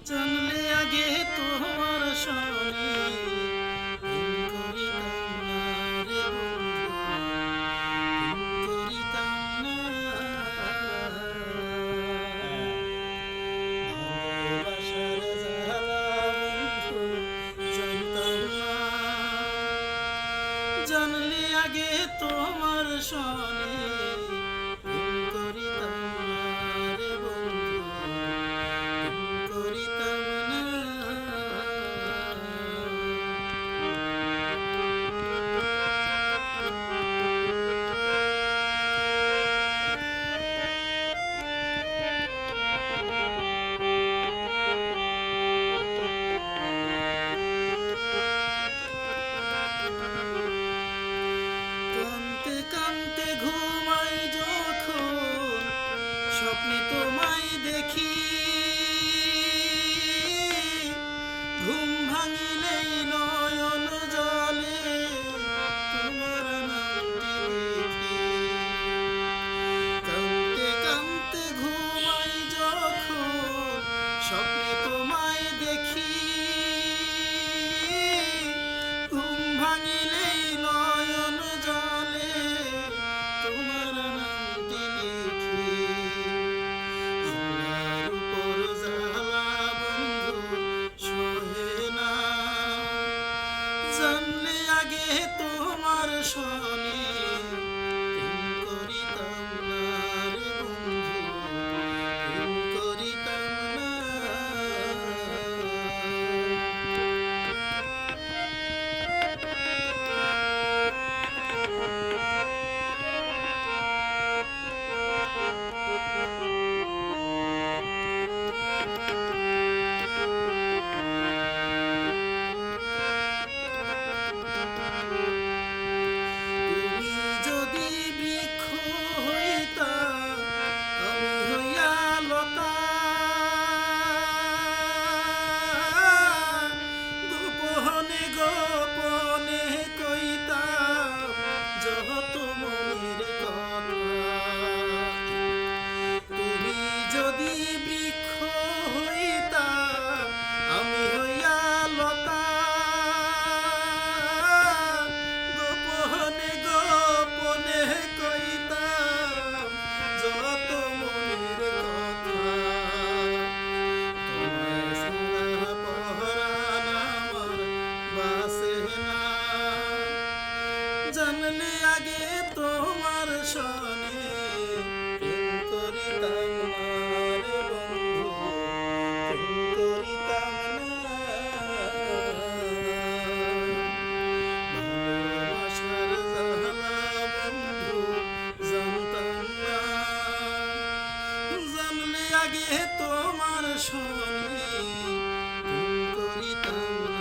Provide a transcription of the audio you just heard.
জানলে আগে তোমার সনে প্রেম করিতাম না রে বন্ধু, প্রেম করিতাম না। ভালোবাসার জ্বালা বন্ধু জানতাম না, জানলে আগে তোমার সনে প্রেম করিতাম না রে বন্ধু, প্রেম করিতাম না। কানতে কানতে ঘুমাই যখন স্বপ্নে তোমায় দেখি, ঘুম ভাঙিলেই নয়ন জলে তোমার নামটি লিখি। কানতে কানতে ঘুমাই যখন স্বপ্নে তোমায় দেখি, ঘুম ভাঙিলেই নয়ন জলে তোমার নামটি লিখি। জ্বালার উপর জ্বালা বন্ধু সহে না, জানলে আগে তোমার সনে প্রেম করিতাম না রে বন্ধু, প্রেম করিতাম না। তুমি যদি বৃক্ষ হইতা, আমি হইয়া লতা, গোপনে গোপনে কইতাম যত মনের কথা। তুমি যদি বৃক্ষ হইতা, আমি হইয়া লতা, গোপনে গোপনে কইতাম যত মনের কথা। তোমায় ছাড়া পরাণ আমার বাসে না, জানলে আগে তোমার সনে প্রেম করিতাম না রে বন্ধু, প্রেম করিতাম না। ভালোবাসার জ্বালা বন্ধু জানতাম না, জানলে আগে তোমার সনে প্রেম করিতাম